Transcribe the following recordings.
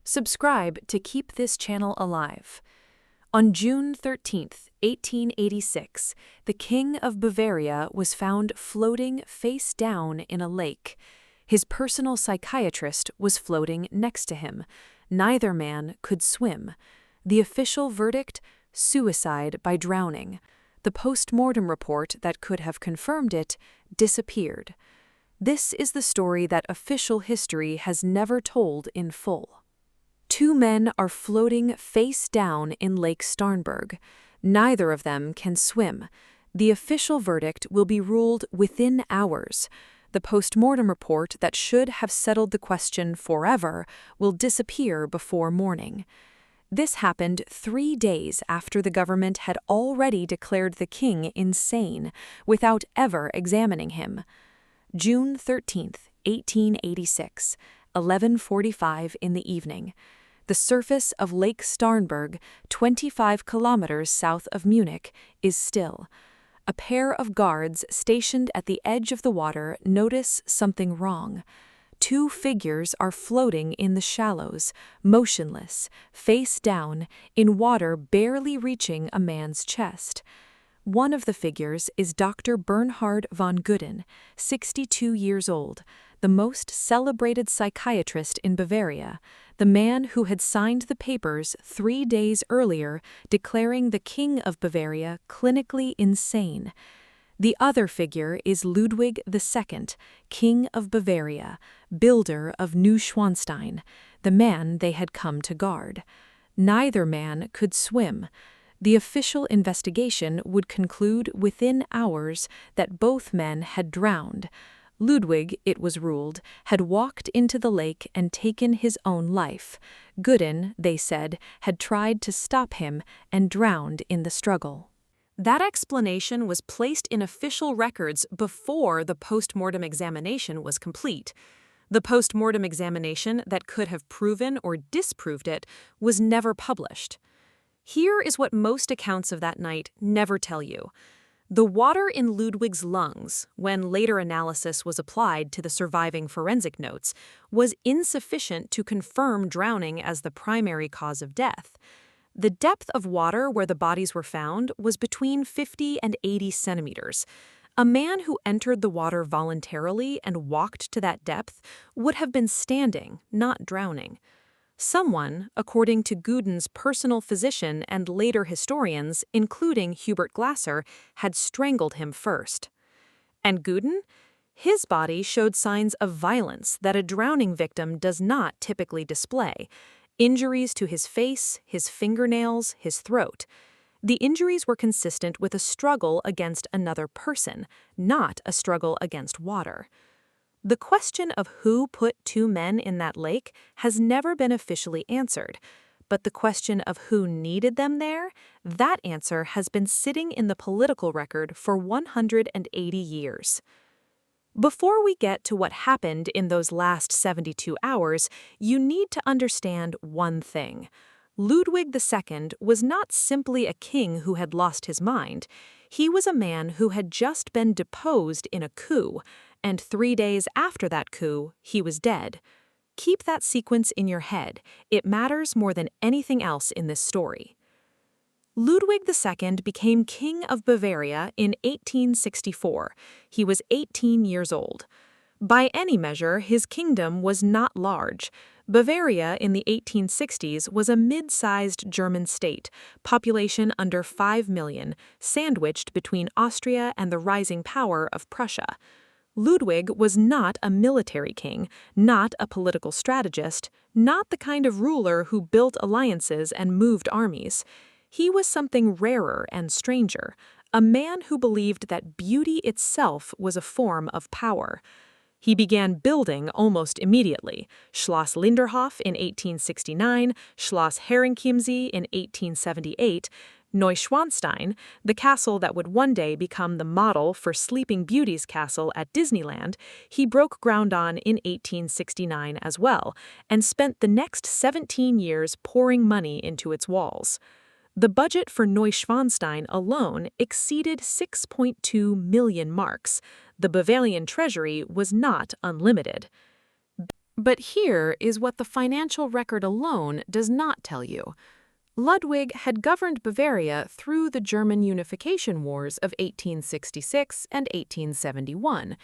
Subscribe to keep this channel alive. On June 13, 1886, the King of Bavaria was found floating face down in a lake. His personal psychiatrist was floating next to him. Neither man could swim. The official verdict: suicide by drowning. The post-mortem report that could have confirmed it disappeared. This is the story that official history has never told in full. Two men are floating face down in Lake Starnberg. Neither of them can swim. The official verdict will be ruled within hours. The post-mortem report that should have settled the question forever will disappear before morning. This happened 3 days after the government had already declared the king insane, without ever examining him. June 13, 1886, 11:45 in the evening. The surface of Lake Starnberg, 25 kilometers south of Munich, is still. A pair of guards stationed at the edge of the water notice something wrong. Two figures are floating in the shallows, motionless, face down, in water barely reaching a man's chest. One of the figures is Dr. Bernhard von Gudden, 62 years old, the most celebrated psychiatrist in Bavaria, the man who had signed the papers 3 days earlier declaring the King of Bavaria clinically insane. The other figure is Ludwig II, King of Bavaria, builder of Neuschwanstein, the man they had come to guard. Neither man could swim. The official investigation would conclude within hours that both men had drowned. Ludwig, it was ruled, had walked into the lake and taken his own life. Gudden, they said, had tried to stop him and drowned in the struggle. That explanation was placed in official records before the post-mortem examination was complete. The post-mortem examination that could have proven or disproved it was never published. Here is what most accounts of that night never tell you. The water in Ludwig's lungs, when later analysis was applied to the surviving forensic notes, was insufficient to confirm drowning as the primary cause of death. The depth of water where the bodies were found was between 50 and 80 centimeters. A man who entered the water voluntarily and walked to that depth would have been standing, not drowning. Someone, according to Gudden's personal physician and later historians, including Hubert Glasser, had strangled him first. And Gudden? His body showed signs of violence that a drowning victim does not typically display. Injuries to his face, his fingernails, his throat. The injuries were consistent with a struggle against another person, not a struggle against water. The question of who put two men in that lake has never been officially answered, but the question of who needed them there, that answer has been sitting in the political record for 180 years. Before we get to what happened in those last 72 hours, you need to understand one thing. Ludwig II was not simply a king who had lost his mind. He was a man who had just been deposed in a coup, and 3 days after that coup, he was dead. Keep that sequence in your head. It matters more than anything else in this story. Ludwig II became King of Bavaria in 1864. He was 18 years old. By any measure, his kingdom was not large. Bavaria in the 1860s was a mid-sized German state, population under 5 million, sandwiched between Austria and the rising power of Prussia. Ludwig was not a military king, not a political strategist, not the kind of ruler who built alliances and moved armies. He was something rarer and stranger, a man who believed that beauty itself was a form of power. He began building almost immediately: Schloss Linderhof in 1869, Schloss Herrenchiemsee in 1878, Neuschwanstein, the castle that would one day become the model for Sleeping Beauty's castle at Disneyland, he broke ground on in 1869 as well, and spent the next 17 years pouring money into its walls. The budget for Neuschwanstein alone exceeded 6.2 million marks. The Bavarian treasury was not unlimited. But here is what the financial record alone does not tell you. Ludwig had governed Bavaria through the German unification wars of 1866 and 1871.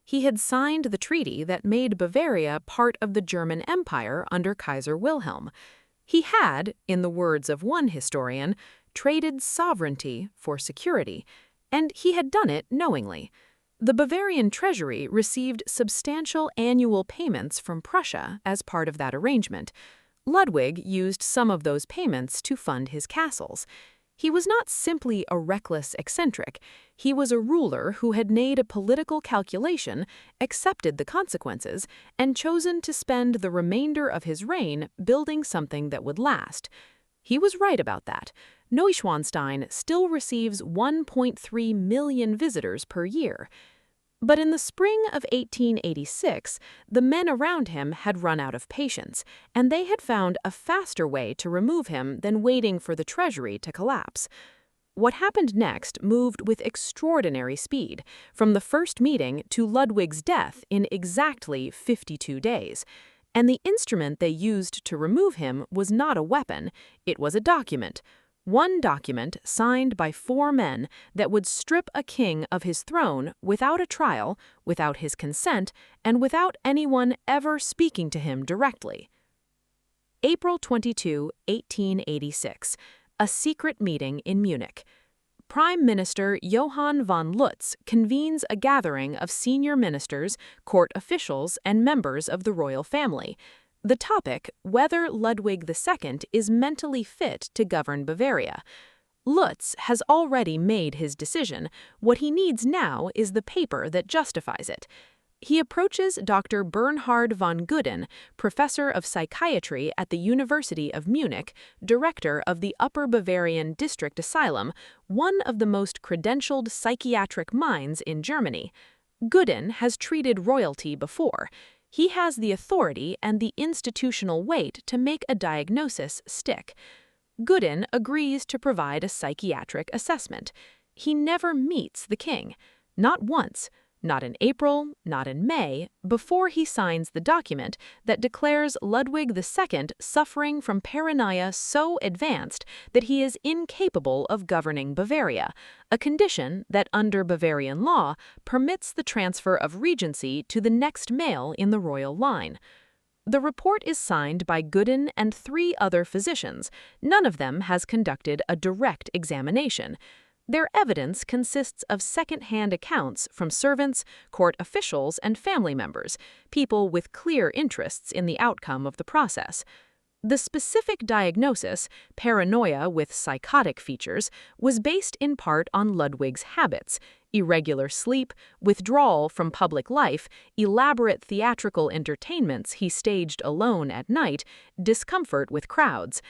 He had signed the treaty that made Bavaria part of the German Empire under Kaiser Wilhelm. He had, in the words of one historian, traded sovereignty for security, and he had done it knowingly. The Bavarian treasury received substantial annual payments from Prussia as part of that arrangement. Ludwig used some of those payments to fund his castles. He was not simply a reckless eccentric. He was a ruler who had made a political calculation, accepted the consequences, and chosen to spend the remainder of his reign building something that would last. He was right about that. Neuschwanstein still receives 1.3 million visitors per year. But in the spring of 1886, the men around him had run out of patience, and they had found a faster way to remove him than waiting for the treasury to collapse. What happened next moved with extraordinary speed, from the first meeting to Ludwig's death in exactly 52 days. And the instrument they used to remove him was not a weapon, it was a document. One document signed by 4 men that would strip a king of his throne without a trial, without his consent, and without anyone ever speaking to him directly. April 22, 1886. A secret meeting in Munich. Prime Minister Johann von Lutz convenes a gathering of senior ministers, court officials, and members of the royal family. The topic, whether Ludwig II is mentally fit to govern Bavaria. Lutz has already made his decision. What he needs now is the paper that justifies it. He approaches Dr. Bernhard von Gudden, professor of psychiatry at the University of Munich, director of the Upper Bavarian District Asylum, one of the most credentialed psychiatric minds in Germany. Gudden has treated royalty before. He has the authority and the institutional weight to make a diagnosis stick. Gudden agrees to provide a psychiatric assessment. He never meets the king. Not once. Not in April, not in May, before he signs the document that declares Ludwig II suffering from paranoia so advanced that he is incapable of governing Bavaria, a condition that under Bavarian law permits the transfer of regency to the next male in the royal line. The report is signed by Gudden and 3 other physicians. None of them has conducted a direct examination. Their evidence consists of second-hand accounts from servants, court officials, and family members, people with clear interests in the outcome of the process. The specific diagnosis, paranoia with psychotic features, was based in part on Ludwig's habits: irregular sleep, withdrawal from public life, elaborate theatrical entertainments he staged alone at night, discomfort with crowds.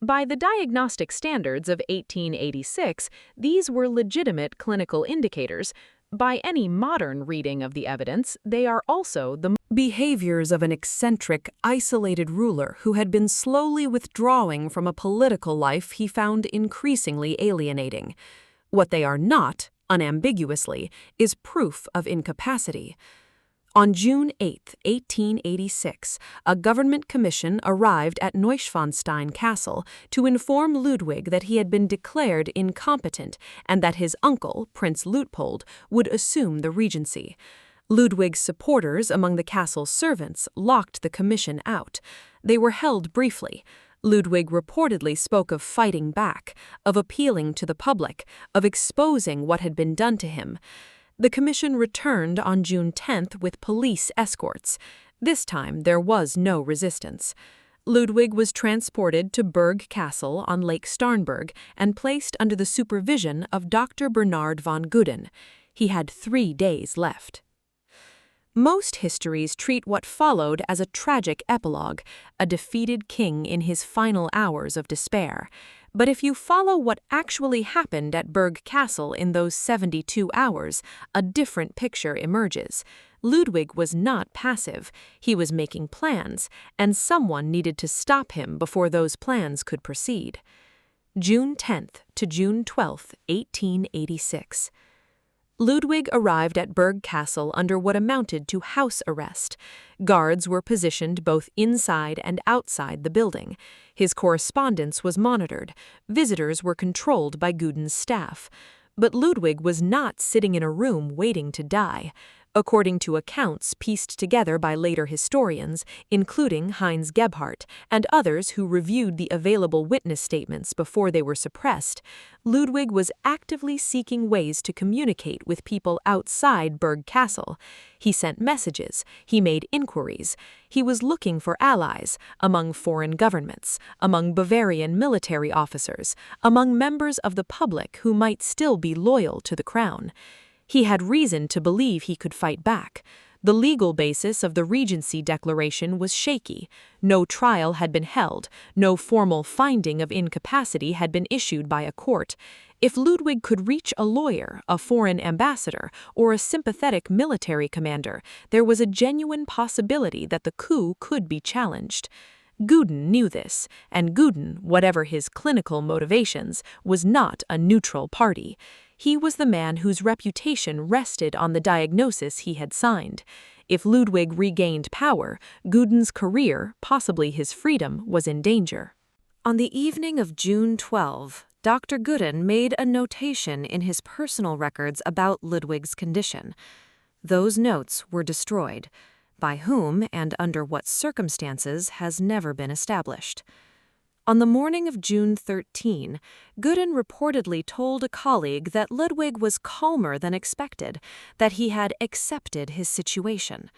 By the diagnostic standards of 1886, these were legitimate clinical indicators. By any modern reading of the evidence, they are also the behaviors of an eccentric, isolated ruler who had been slowly withdrawing from a political life he found increasingly alienating. What they are not, unambiguously, is proof of incapacity. On June 8, 1886, a government commission arrived at Neuschwanstein Castle to inform Ludwig that he had been declared incompetent and that his uncle, Prince Luitpold, would assume the regency. Ludwig's supporters among the castle's servants locked the commission out. They were held briefly. Ludwig reportedly spoke of fighting back, of appealing to the public, of exposing what had been done to him. The commission returned on June 10th with police escorts. This time there was no resistance. Ludwig was transported to Berg Castle on Lake Starnberg and placed under the supervision of Dr. Bernhard von Gudden. He had 3 days left. Most histories treat what followed as a tragic epilogue, a defeated king in his final hours of despair. But if you follow what actually happened at Berg Castle in those 72 hours, a different picture emerges. Ludwig was not passive. He was making plans, and someone needed to stop him before those plans could proceed. June 10th to June 12th, 1886. Ludwig arrived at Berg Castle under what amounted to house arrest. Guards were positioned both inside and outside the building. His correspondence was monitored. Visitors were controlled by Gudden's staff. But Ludwig was not sitting in a room waiting to die. According to accounts pieced together by later historians, including Heinz Gebhardt and others who reviewed the available witness statements before they were suppressed, Ludwig was actively seeking ways to communicate with people outside Berg Castle. He sent messages, he made inquiries, he was looking for allies among foreign governments, among Bavarian military officers, among members of the public who might still be loyal to the crown. He had reason to believe he could fight back. The legal basis of the Regency Declaration was shaky. No trial had been held, no formal finding of incapacity had been issued by a court. If Ludwig could reach a lawyer, a foreign ambassador, or a sympathetic military commander, there was a genuine possibility that the coup could be challenged. Gudden knew this, and Gudden, whatever his clinical motivations, was not a neutral party. He was the man whose reputation rested on the diagnosis he had signed. If Ludwig regained power, Gudden's career, possibly his freedom, was in danger. On the evening of June 12, Dr. Gudden made a notation in his personal records about Ludwig's condition. Those notes were destroyed. By whom and under what circumstances has never been established. On the morning of June 13, Gudden reportedly told a colleague that Ludwig was calmer than expected, that he had accepted his situation.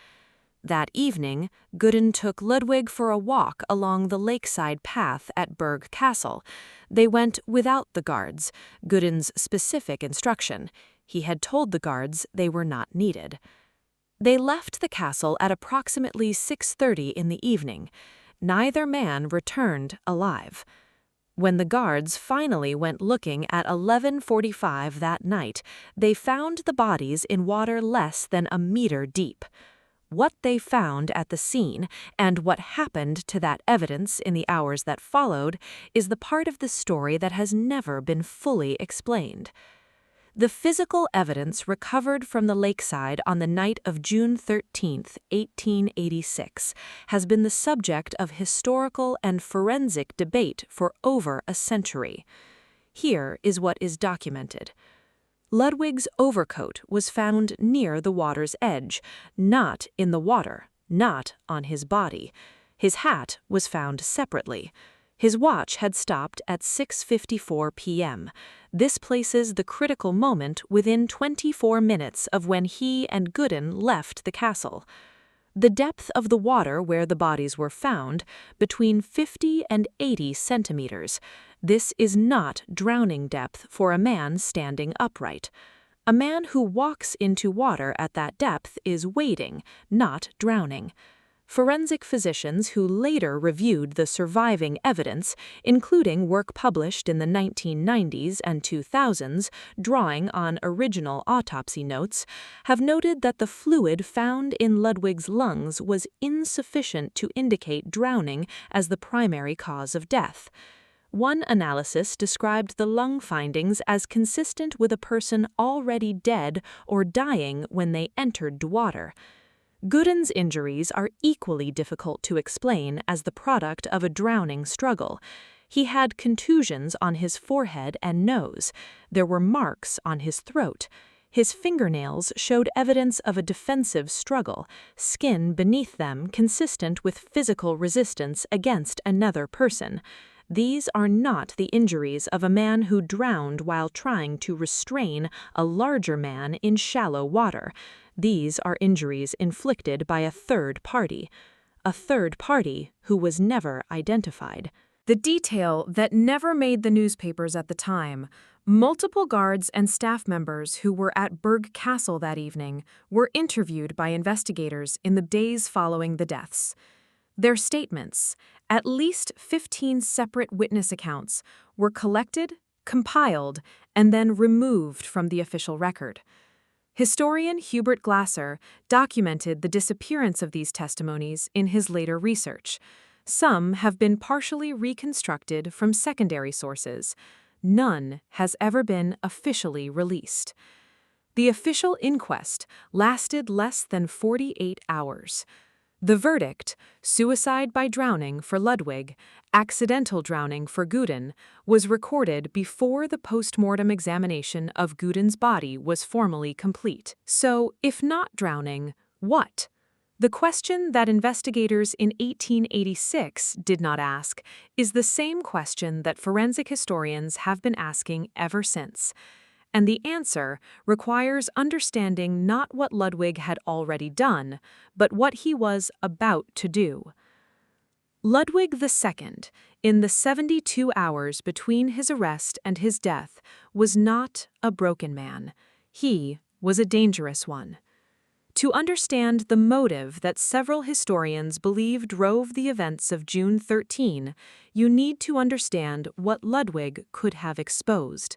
That evening, Gudden took Ludwig for a walk along the lakeside path at Berg Castle. They went without the guards, Gudden's specific instruction. He had told the guards they were not needed. They left the castle at approximately 6:30 in the evening. Neither man returned alive. When the guards finally went looking at 11:45 that night, they found the bodies in water less than a meter deep. What they found at the scene and what happened to that evidence in the hours that followed is the part of the story that has never been fully explained. The physical evidence recovered from the lakeside on the night of June 13, 1886, has been the subject of historical and forensic debate for over a century. Here is what is documented. Ludwig's overcoat was found near the water's edge, not in the water, not on his body. His hat was found separately. His watch had stopped at 6:54 p.m. This places the critical moment within 24 minutes of when he and Gudden left the castle. The depth of the water where the bodies were found, between 50 and 80 centimeters. This is not drowning depth for a man standing upright. A man who walks into water at that depth is wading, not drowning. Forensic physicians who later reviewed the surviving evidence, including work published in the 1990s and 2000s, drawing on original autopsy notes, have noted that the fluid found in Ludwig's lungs was insufficient to indicate drowning as the primary cause of death. One analysis described the lung findings as consistent with a person already dead or dying when they entered water. Gudden's injuries are equally difficult to explain as the product of a drowning struggle. He had contusions on his forehead and nose. There were marks on his throat. His fingernails showed evidence of a defensive struggle, skin beneath them consistent with physical resistance against another person. These are not the injuries of a man who drowned while trying to restrain a larger man in shallow water. These are injuries inflicted by a third party who was never identified. The detail that never made the newspapers at the time: multiple guards and staff members who were at Berg Castle that evening were interviewed by investigators in the days following the deaths. Their statements, at least 15 separate witness accounts, were collected, compiled, and then removed from the official record. Historian Hubert Glasser documented the disappearance of these testimonies in his later research. Some have been partially reconstructed from secondary sources. None has ever been officially released. The official inquest lasted less than 48 hours. The verdict, suicide by drowning for Ludwig, accidental drowning for Gudden, was recorded before the post-mortem examination of Gudden's body was formally complete. So, if not drowning, what? The question that investigators in 1886 did not ask is the same question that forensic historians have been asking ever since. And the answer requires understanding not what Ludwig had already done, but what he was about to do. Ludwig II, in the 72 hours between his arrest and his death, was not a broken man. He was a dangerous one. To understand the motive that several historians believe drove the events of June 13, you need to understand what Ludwig could have exposed.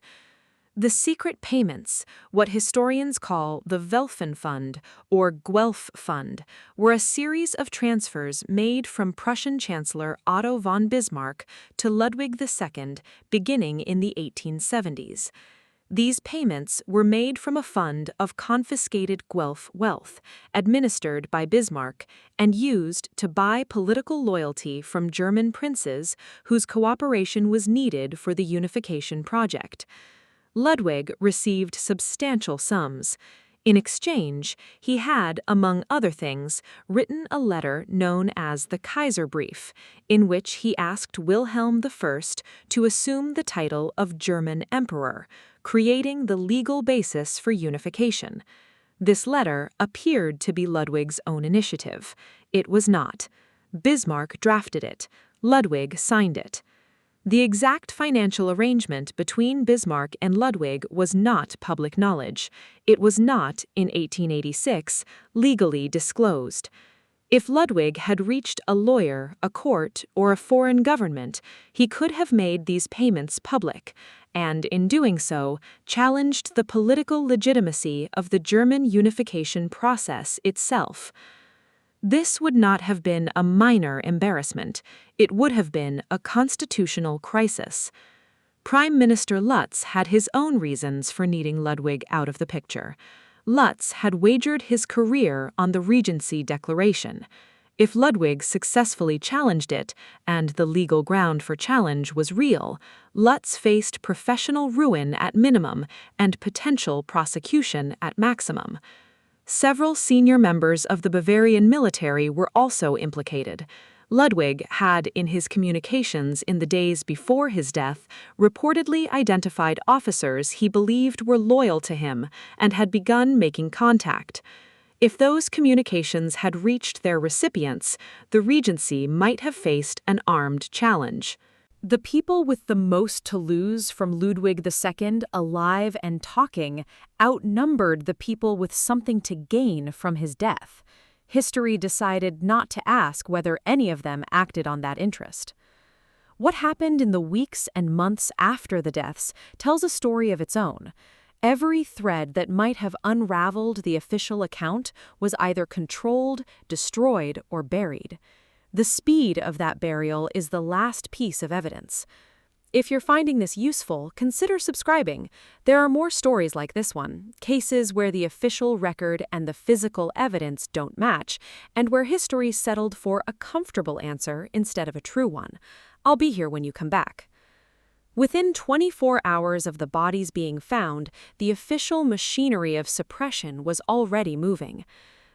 The secret payments, what historians call the Welfen Fund or Guelph Fund, were a series of transfers made from Prussian Chancellor Otto von Bismarck to Ludwig II beginning in the 1870s. These payments were made from a fund of confiscated Guelph wealth, administered by Bismarck, and used to buy political loyalty from German princes whose cooperation was needed for the unification project. Ludwig received substantial sums. In exchange, he had, among other things, written a letter known as the Kaiserbrief, in which he asked Wilhelm I to assume the title of German Emperor, creating the legal basis for unification. This letter appeared to be Ludwig's own initiative. It was not. Bismarck drafted it. Ludwig signed it. The exact financial arrangement between Bismarck and Ludwig was not public knowledge. It was not, in 1886, legally disclosed. If Ludwig had reached a lawyer, a court, or a foreign government, he could have made these payments public, and in doing so, challenged the political legitimacy of the German unification process itself. This would not have been a minor embarrassment. It would have been a constitutional crisis. Prime Minister Lutz had his own reasons for needing Ludwig out of the picture. Lutz had wagered his career on the Regency Declaration. If Ludwig successfully challenged it, and the legal ground for challenge was real, Lutz faced professional ruin at minimum and potential prosecution at maximum. Several senior members of the Bavarian military were also implicated. Ludwig had, in his communications in the days before his death, reportedly identified officers he believed were loyal to him and had begun making contact. If those communications had reached their recipients, the Regency might have faced an armed challenge. The people with the most to lose from Ludwig II alive and talking outnumbered the people with something to gain from his death. History decided not to ask whether any of them acted on that interest. What happened in the weeks and months after the deaths tells a story of its own. Every thread that might have unraveled the official account was either controlled, destroyed, or buried. The speed of that burial is the last piece of evidence. If you're finding this useful, consider subscribing. There are more stories like this one, cases where the official record and the physical evidence don't match, and where history settled for a comfortable answer instead of a true one. I'll be here when you come back. Within 24 hours of the bodies being found, the official machinery of suppression was already moving.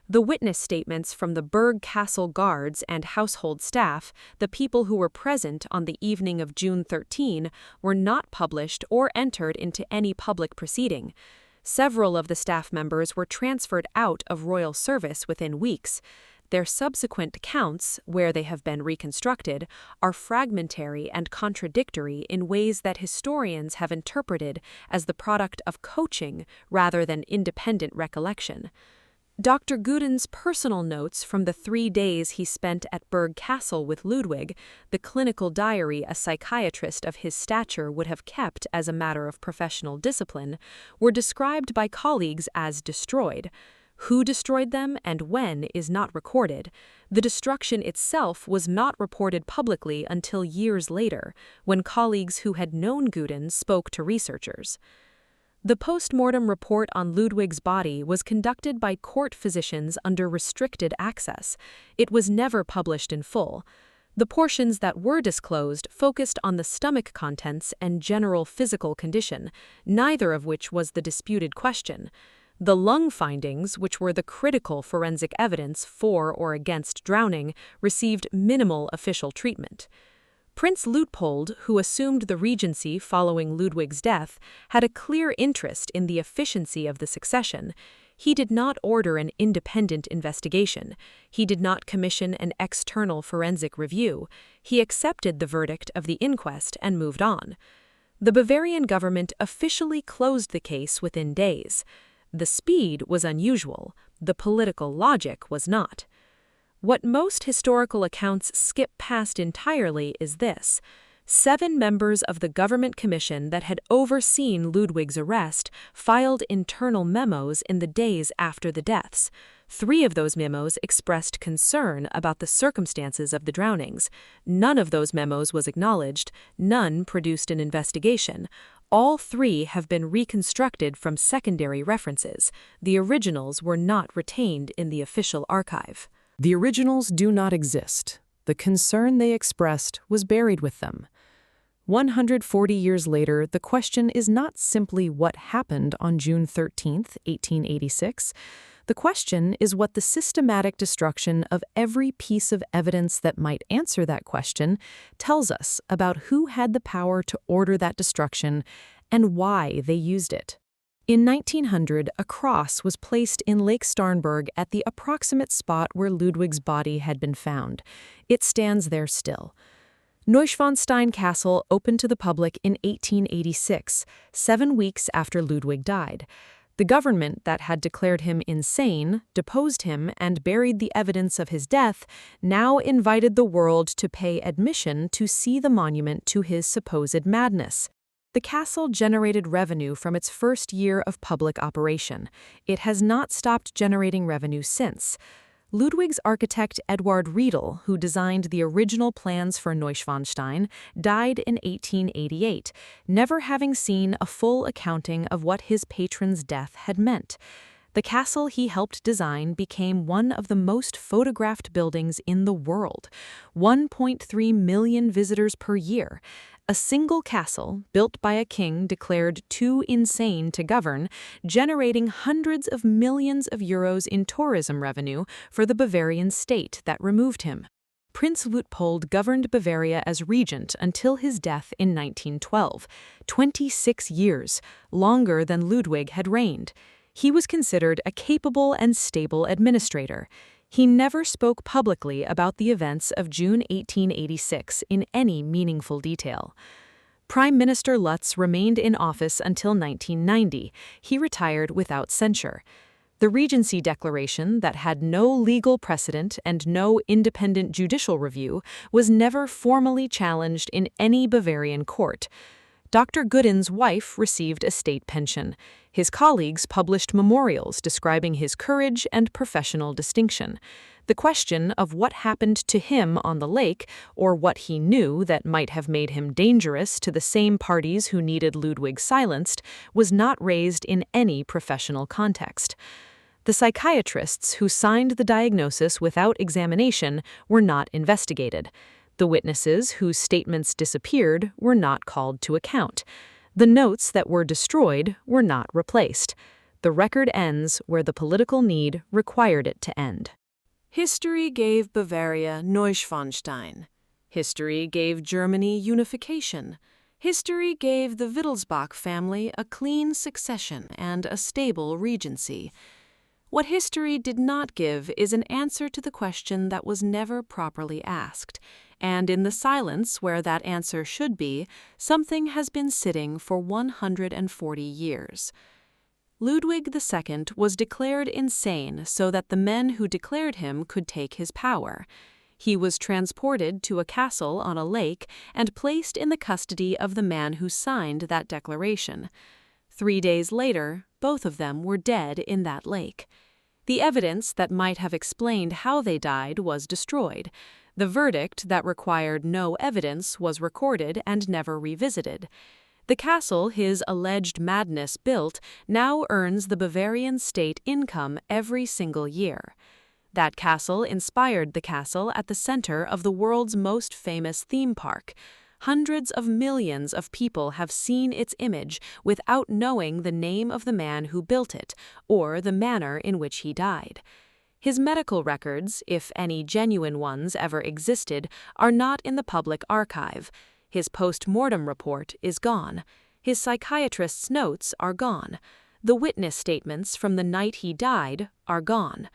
The witness statements from the Berg Castle guards and household staff, the people who were present on the evening of June 13, were not published or entered into any public proceeding. Several of the staff members were transferred out of royal service within weeks. Their subsequent accounts, where they have been reconstructed, are fragmentary and contradictory in ways that historians have interpreted as the product of coaching rather than independent recollection. Dr. Gudden's personal notes from the 3 days he spent at Berg Castle with Ludwig, the clinical diary a psychiatrist of his stature would have kept as a matter of professional discipline, were described by colleagues as destroyed. Who destroyed them and when is not recorded. The destruction itself was not reported publicly until years later, when colleagues who had known Gudden spoke to researchers. The post-mortem report on Ludwig's body was conducted by court physicians under restricted access. It was never published in full. The portions that were disclosed focused on the stomach contents and general physical condition, neither of which was the disputed question. The lung findings, which were the critical forensic evidence for or against drowning, received minimal official treatment. Prince Luitpold, who assumed the regency following Ludwig's death, had a clear interest in the efficiency of the succession. He did not order an independent investigation. He did not commission an external forensic review. He accepted the verdict of the inquest and moved on. The Bavarian government officially closed the case within days. The speed was unusual. The political logic was not. What most historical accounts skip past entirely is this. 7 members of the government commission that had overseen Ludwig's arrest filed internal memos in the days after the deaths. 3 of those memos expressed concern about the circumstances of the drownings. None of those memos was acknowledged. None produced an investigation. All 3 have been reconstructed from secondary references. The originals were not retained in the official archive. The originals do not exist. The concern they expressed was buried with them. 140 years later, the question is not simply what happened on June 13, 1886. The question is what the systematic destruction of every piece of evidence that might answer that question tells us about who had the power to order that destruction and why they used it. In 1900, a cross was placed in Lake Starnberg at the approximate spot where Ludwig's body had been found. It stands there still. Neuschwanstein Castle opened to the public in 1886, 7 weeks after Ludwig died. The government that had declared him insane, deposed him, and buried the evidence of his death now invited the world to pay admission to see the monument to his supposed madness. The castle generated revenue from its first year of public operation. It has not stopped generating revenue since. Ludwig's architect Eduard Riedel, who designed the original plans for Neuschwanstein, died in 1888, never having seen a full accounting of what his patron's death had meant. The castle he helped design became one of the most photographed buildings in the world, 1.3 million visitors per year. A single castle, built by a king declared too insane to govern, generating hundreds of millions of euros in tourism revenue for the Bavarian state that removed him. Prince Luitpold governed Bavaria as regent until his death in 1912, 26 years, longer than Ludwig had reigned. He was considered a capable and stable administrator. He never spoke publicly about the events of June 1886 in any meaningful detail. Prime Minister Lutz remained in office until 1990. He retired without censure. The Regency Declaration, that had no legal precedent and no independent judicial review, was never formally challenged in any Bavarian court. Dr. Gudden's wife received a state pension. His colleagues published memorials describing his courage and professional distinction. The question of what happened to him on the lake, or what he knew that might have made him dangerous to the same parties who needed Ludwig silenced, was not raised in any professional context. The psychiatrists who signed the diagnosis without examination were not investigated. The witnesses whose statements disappeared were not called to account. The notes that were destroyed were not replaced. The record ends where the political need required it to end. History gave Bavaria Neuschwanstein. History gave Germany unification. History gave the Wittelsbach family a clean succession and a stable regency. What history did not give is an answer to the question that was never properly asked, and in the silence where that answer should be, something has been sitting for 140 years. Ludwig II was declared insane so that the men who declared him could take his power. He was transported to a castle on a lake and placed in the custody of the man who signed that declaration. 3 days later, both of them were dead in that lake. The evidence that might have explained how they died was destroyed. The verdict that required no evidence was recorded and never revisited. The castle his alleged madness built now earns the Bavarian state income every single year. That castle inspired the castle at the center of the world's most famous theme park. Hundreds of millions of people have seen its image without knowing the name of the man who built it or the manner in which he died. His medical records, if any genuine ones ever existed, are not in the public archive. His post-mortem report is gone. His psychiatrist's notes are gone. The witness statements from the night he died are gone.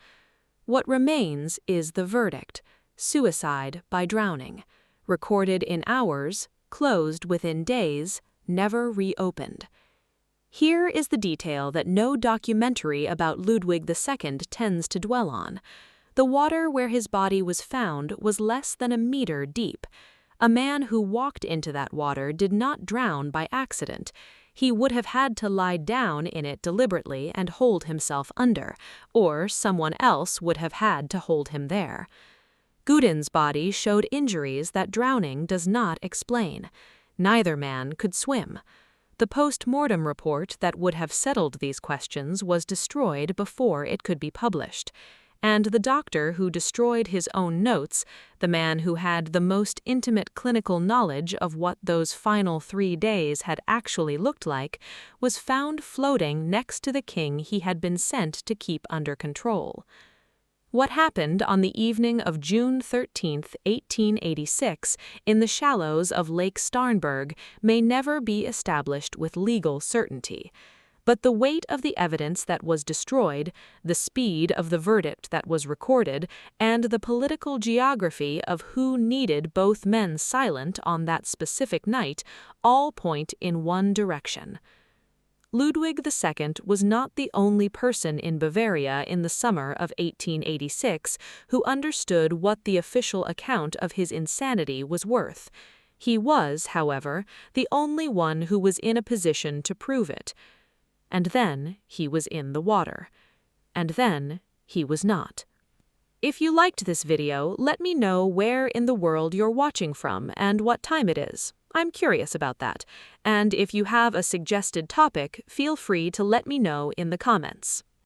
What remains is the verdict: suicide by drowning. Recorded in hours, closed within days, never reopened. Here is the detail that no documentary about Ludwig II tends to dwell on. The water where his body was found was less than a meter deep. A man who walked into that water did not drown by accident. He would have had to lie down in it deliberately and hold himself under, or someone else would have had to hold him there. Gudden's body showed injuries that drowning does not explain. Neither man could swim. The post-mortem report that would have settled these questions was destroyed before it could be published. And the doctor who destroyed his own notes, the man who had the most intimate clinical knowledge of what those final 3 days had actually looked like, was found floating next to the king he had been sent to keep under control. What happened on the evening of June 13, 1886, in the shallows of Lake Starnberg may never be established with legal certainty. But the weight of the evidence that was destroyed, the speed of the verdict that was recorded, and the political geography of who needed both men silent on that specific night all point in one direction. Ludwig II was not the only person in Bavaria in the summer of 1886 who understood what the official account of his insanity was worth. He was, however, the only one who was in a position to prove it. And then he was in the water. And then he was not. If you liked this video, let me know where in the world you're watching from and what time it is. I'm curious about that. And if you have a suggested topic, feel free to let me know in the comments.